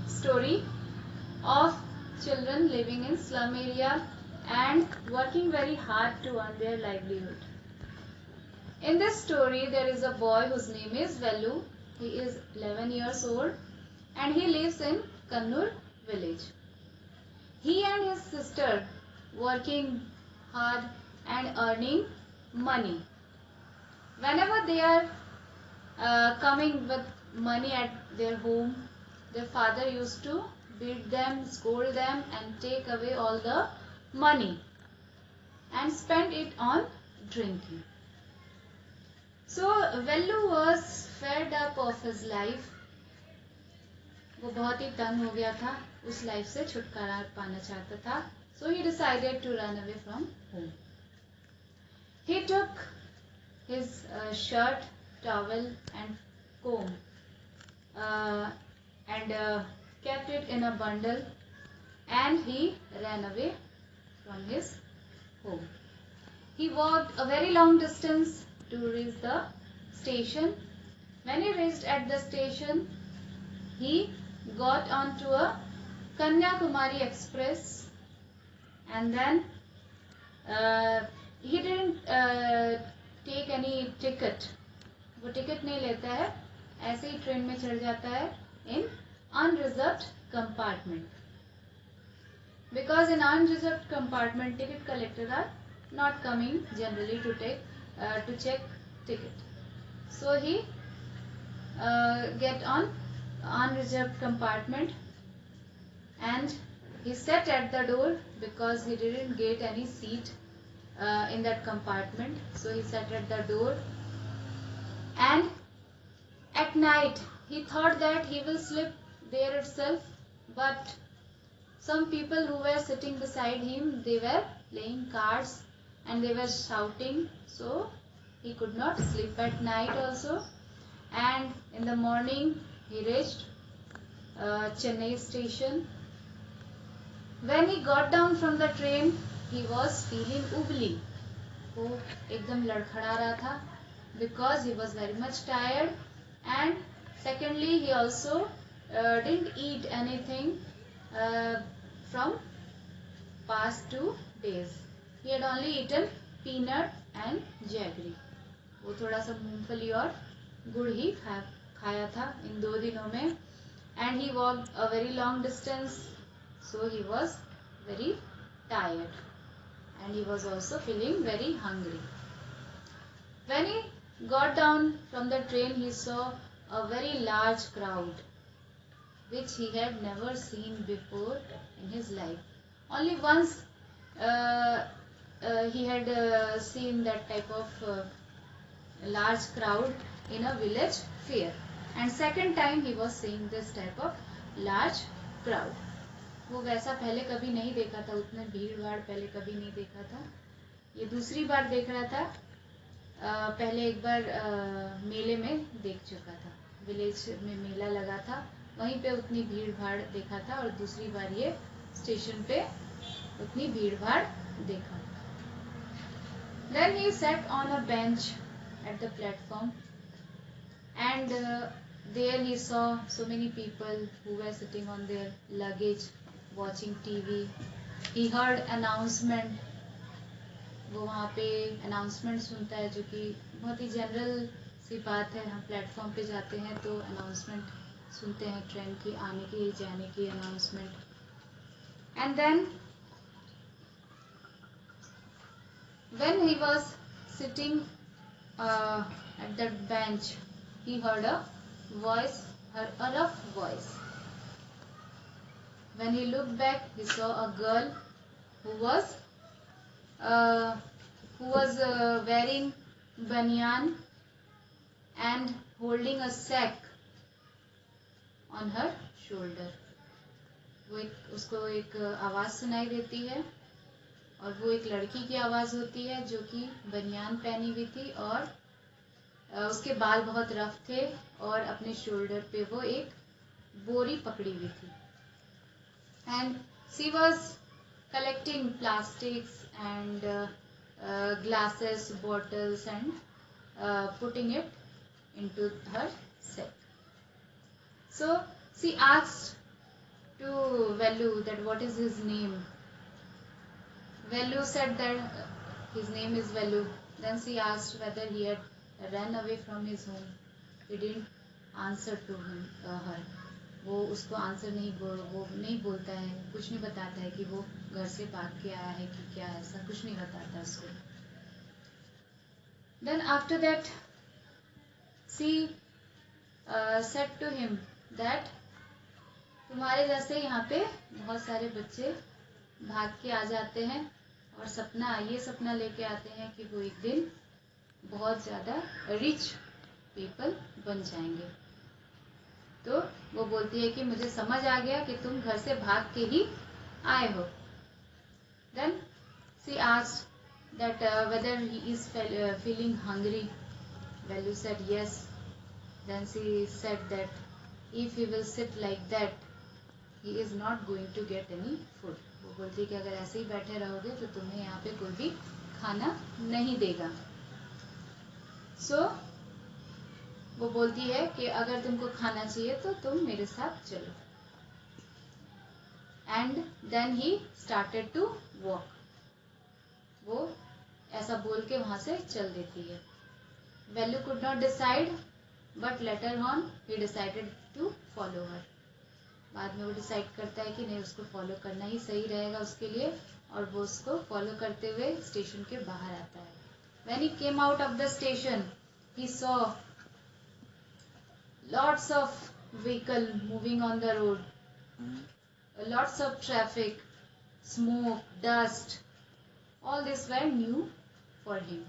story of children living in slum area and working very hard to earn their livelihood. In this story, there is a boy whose name is Vellu. He is 11 years old and he lives in Kannur village. He and his sister working hard and earning money. Whenever they are coming with money at their home, their father used to beat them, scold them and take away all the money and spend it on drinking. So Vellu was fed up of his life. वो बहुत ही तंग हो गया था, उस life से छुटकारा पाना चाहता था. So he decided to run away from home. He took his shirt, towel and comb and kept it in a bundle and he ran away from his home. He walked a very long distance to reach the station. When he reached at the station, he got onto a Kanyakumari Express and then he didn't take any ticket. वो ticket नहीं लेता है, ऐसे ही train में चढ़ जाता है in unreserved compartment. Because in unreserved compartment, ticket collectors are not coming generally to check ticket. So he get on unreserved compartment and he sat at the door because he didn't get any seat in that compartment. So he sat at the door and at night he thought that he will sleep there itself, but some people who were sitting beside him, they were playing cards and they were shouting, so he could not sleep at night also. And in the morning he reached Chennai station. When he got down from the train, he was feeling ugly. वो एकदम लड़खड़ा रहा था because he was very much tired, and secondly he also didn't eat anything from past 2 days. He had only eaten peanut and jaggery. वो थोड़ा सा मूंगफली और गुड़ ही खाया था इन 2 दिनों में. And he walked a very long distance, so he was very tired and he was also feeling very hungry. When he got down from the train, he saw a very large crowd which he had never seen before in his life. Only once he had seen that type of large crowd in a village fair, and second time he was seeing this type of large crowd. वो वैसा पहले कभी नहीं देखा था, उतने भीड़ भाड़ पहले कभी नहीं देखा था. ये दूसरी बार देख रहा था. पहले एक बार मेले में देख चुका था, विलेज में मेला लगा था, वहीं पे उतनी भीड़ भाड़ देखा था, और दूसरी बार ये स्टेशन पे उतनी भीड़ भाड़ देखा. Then he sat on a bench at the platform and there he saw so many people who were sitting on their luggage watching TV. He heard announcement. वो वहाँ पे अनाउंसमेंट सुनता है, जो कि बहुत ही जनरल सी बात है. हम प्लेटफॉर्म पे जाते हैं तो अनाउंसमेंट सुनते हैं, ट्रेन की आने की जाने की announcement. And then when he was sitting at that bench, he heard a voice, a rough voice. When he looked back, he saw a girl who was wearing banyan and holding a sack on her shoulder. उसको एक आवाज सुनाई देती है और वो एक लड़की की आवाज होती है जो कि बनियान पहनी हुई थी और उसके बाल बहुत रफ थे और अपने शोल्डर पे वो एक बोरी पकड़ी हुई थी. And she was collecting plastics and glasses, bottles and putting it into her sack. So she asked to Velu that what is his name. Velu said that his name is Velu. Then she asked whether he had run away from his home. He didn't answer to her. वो उसको answer नहीं बोलता है, कुछ नहीं बताता है कि वो घर से भाग के आया है कि क्या, ऐसा कुछ नहीं बताता उसको. Then after that she said to him that तुम्हारे जैसे यहाँ पे बहुत सारे बच्चे भाग के आ जाते हैं और ये सपना लेके आते हैं कि वो एक दिन बहुत ज़्यादा रिच पीपल बन जाएंगे. तो वो बोलती है कि मुझे समझ आ गया कि तुम घर से भाग के ही आए हो. Then she asked that whether he is feeling hungry. Velu said yes. Then she said that if he will sit like that, he is not going to get any food. वो बोलती है कि अगर ऐसे ही बैठे रहोगे तो तुम्हें यहाँ पे कोई भी खाना नहीं देगा. So वो बोलती है कि अगर तुमको खाना चाहिए तो तुम मेरे साथ चलो. And then he started to walk. वो ऐसा बोल के वहां से चल देती है. Velu could not decide, but later on he decided to follow her. बाद में वो डिसाइड करता है कि नहीं, उसको फॉलो करना ही सही रहेगा उसके लिए, और वो उसको फॉलो करते हुए स्टेशन के बाहर आता है. When he came out of the station, he saw lots of vehicle moving on the road, lots of traffic, smoke, dust. All this were new for him.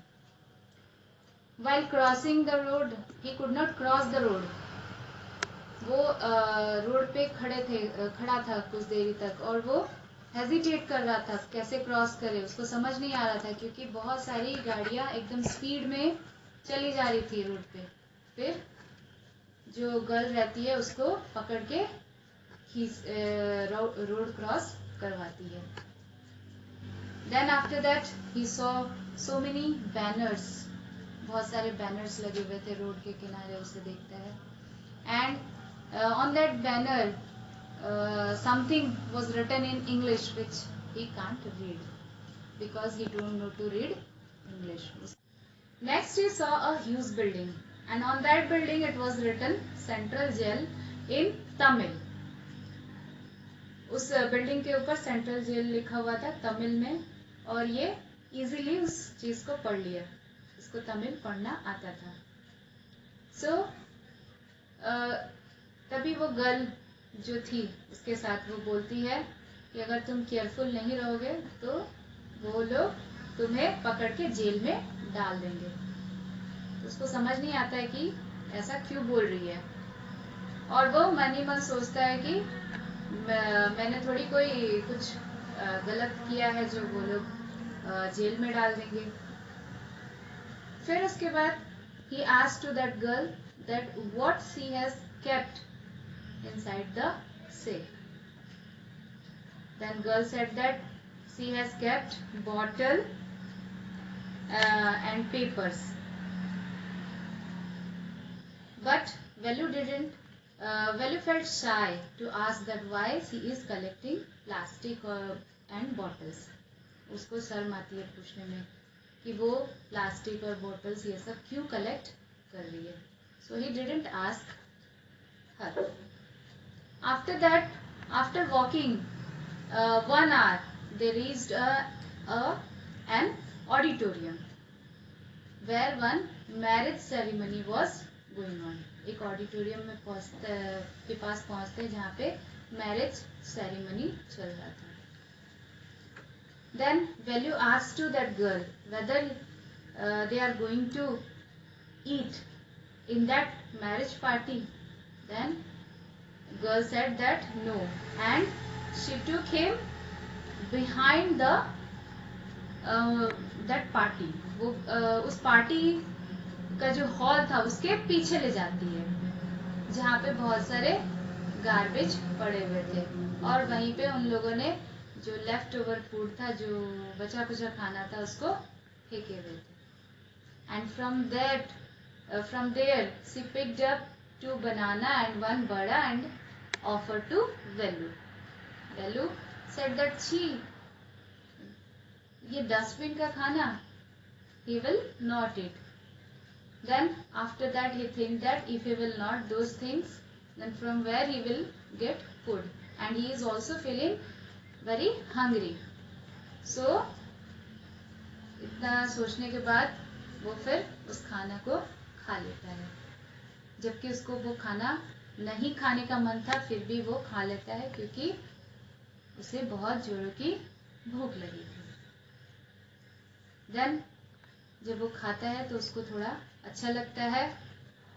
While crossing the road, he could not cross the road. वो road पे खड़ा था कुछ देरी तक और वो hesitate कर रहा था कैसे क्रॉस करे. उसको समझ नहीं आ रहा था क्योंकि बहुत सारी गाड़ियां एकदम स्पीड में चली जा रही थी रोड पे. फिर जो गर्ल रहती है उसको पकड़ के रोड क्रॉस करवाती है. Then after that he saw so many banners. बहुत सारे बैनर्स लगे हुए थे रोड के किनारे, उसे देखता है. And on that banner something was written in English which he can't read because he don't know to read English. Next he saw a huge building and on that building it was written Central Jail in Tamil. उस building के ऊपर central jail लिखा हुआ था तमिल में और ये easily उस चीज को पढ़ लिया. इसको तमिल पढ़ना आता था. सो तभी वो गर्ल जो थी उसके साथ वो बोलती है कि अगर तुम केयरफुल नहीं रहोगे तो वो लोग तुम्हें पकड़ के जेल में डाल देंगे. तो उसको समझ नहीं आता है कि ऐसा क्यों बोल रही है और वो मन ही मन सोचता है कि मैंने थोड़ी कोई कुछ गलत किया है जो वो लोग जेल में डाल देंगे. फिर उसके बाद he asked to that girl that what she has kept inside the safe. Then girl said that she has kept bottle and papers. But Velu Velu felt shy to ask that why she is collecting plastic and bottles. उसको शर्म आती है पूछने में कि वो plastic और bottles ये सब क्यों कलेक्ट कर रही है. So he didn't ask her. After that, after walking 1 hour, they reached an auditorium where one marriage ceremony was going on. एक ऑडिटोरियम में के पास पहुंचते जहाँ पे मैरिज सेरेमनी चल रहा था. Then Velu asked to that girl whether they are going to eat in that marriage party. Then girl said that no, and she took him behind the that party. वो उस party का जो hall था उसके पीछे ले जाती है जहाँ पे बहुत सारे गार्बेज पड़े हुए थे और वहीं पे उन लोगों ने जो लेफ्ट ओवर फूड था, जो बचा कुचा खाना था, उसको फेंके हुए थे. And from there she picked up 2 banana and 1 bada and offered to Velu. Velu said that छी, ये डस्टबिन का खाना, he will not eat. Then after that he think that if he will not those things, then from where he will get food, and he is also feeling very hungry. So इतना सोचने के बाद वो फिर उस खाना को खा लेता है, जबकि उसको वो खाना नहीं खाने का मन था, फिर भी वो खा लेता है क्योंकि उसे बहुत जोरों की भूख लगी थी. देन जब वो खाता है तो उसको थोड़ा अच्छा लगता है,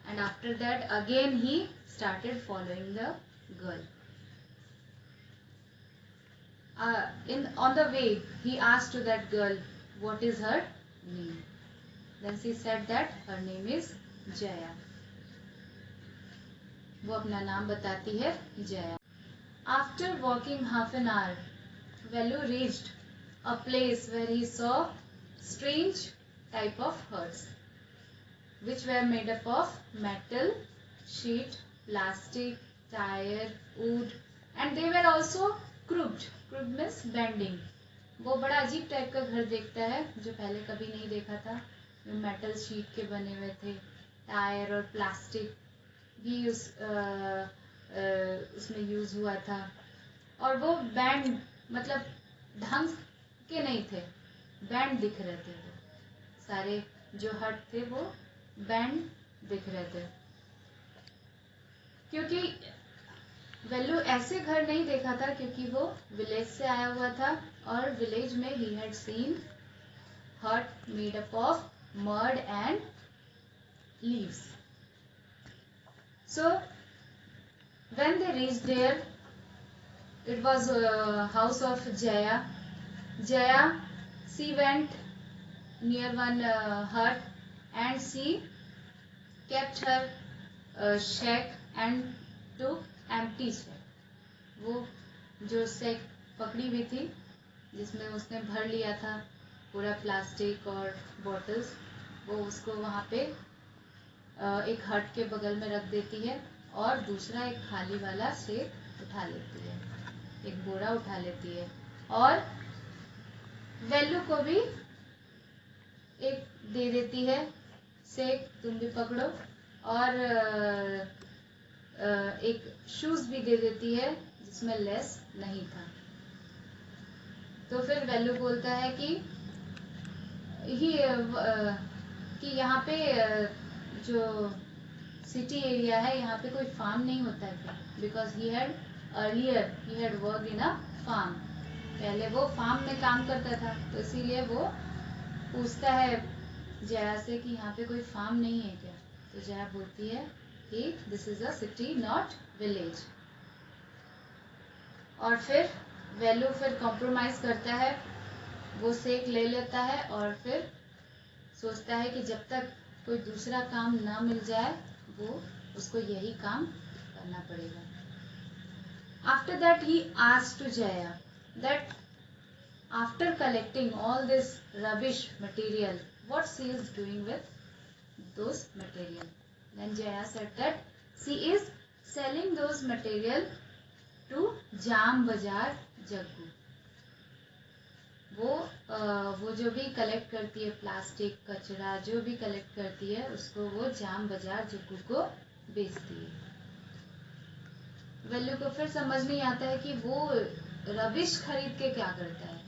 and after that again he started following the girl. On the way he asked to that girl what is her name. Then she said that her name is Jaya. वो अपना नाम बताती है, Jaya. After walking half an hour, Velu reached a place where he saw strange type of huts, which were made up of metal, sheet, plastic, tire, wood, and they were also crooked. Crooked means bending. वो बड़ा अजीब type का घर देखता है जो पहले कभी नहीं देखा था. मेटल शीट के बने हुए थे, टायर और प्लास्टिक भी उसमें यूज हुआ था, और वो बैंड मतलब ढंग के नहीं थे, बैंड दिख रहे थे. वो सारे जो हट थे वो बैंड दिख रहे थे, क्योंकि वेलू ऐसे घर नहीं देखा था, क्योंकि वो विलेज से आया हुआ था, और विलेज में ही हैड सीन हट made up of mud and leaves. So when they reached there, it was a house of Jaya. Jaya, she went near one hut and she kept her shack and took empty shack. वो जो shack पकड़ी हुई थी जिसमें उसने भर लिया था पूरा प्लास्टिक और बॉटल्स, वो उसको वहाँ पे एक हट के बगल में रख देती है, और दूसरा एक खाली वाला शेक उठा लेती है, एक बोरा उठा लेती है, और वेलू को भी एक दे देती है शेक, तुम भी पकड़ो, और एक शूज भी दे देती है जिसमें लेस नहीं था. तो फिर वेलू बोलता है कि यहाँ पे जो सिटी एरिया है यहाँ पे कोई फार्म नहीं होता है क्या, because he had work in a farm. पहले वो फार्म में काम करता था, तो इसीलिए वो पूछता है जया से कि यहाँ पे कोई फार्म नहीं है क्या. तो जया बोलती है कि this is a city not village. और फिर वेलू फिर कॉम्प्रोमाइज करता है, वो शेक ले लेता है, और फिर सोचता है कि जब तक कोई दूसरा काम ना मिल जाए वो उसको यही काम करना पड़ेगा. After that he asked to Jaya that after collecting all this rubbish material what she is doing with those material. Then Jaya said that she is selling those material to Jam Bazar Jaggu. वो जो भी कलेक्ट करती है प्लास्टिक कचरा जो भी कलेक्ट करती है उसको वो जाम बाजार जग्गू को बेचती है. वेलू को फिर समझ नहीं आता है कि वो रबिश खरीद के क्या करता है,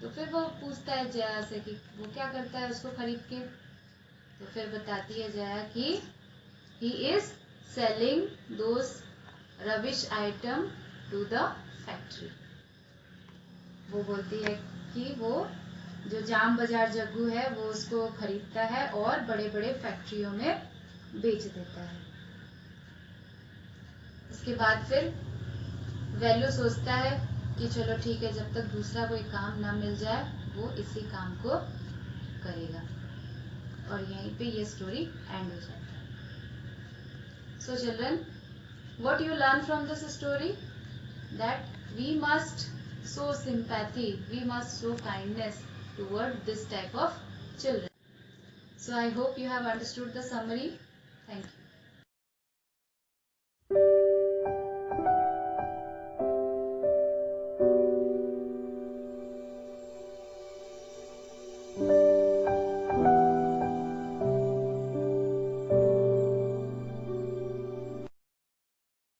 तो फिर वो पूछता है जया से कि वो क्या करता है उसको खरीद के. तो फिर बताती है जया कि he is selling those rubbish item to the factory. वो बोलती है कि वो जो जाम बाजार जग्गू है वो उसको खरीदता है और बड़े बड़े फैक्ट्रियों में बेच देता है. उसके बाद फिर वेलू सोचता है कि चलो ठीक है, जब तक दूसरा कोई काम ना मिल जाए वो इसी काम को करेगा, और यहीं पे ये स्टोरी एंड हो जाता है. So children, what you learn from this story, that we must show sympathy, we must show kindness toward this type of children. So I hope you have understood the summary. Thank you.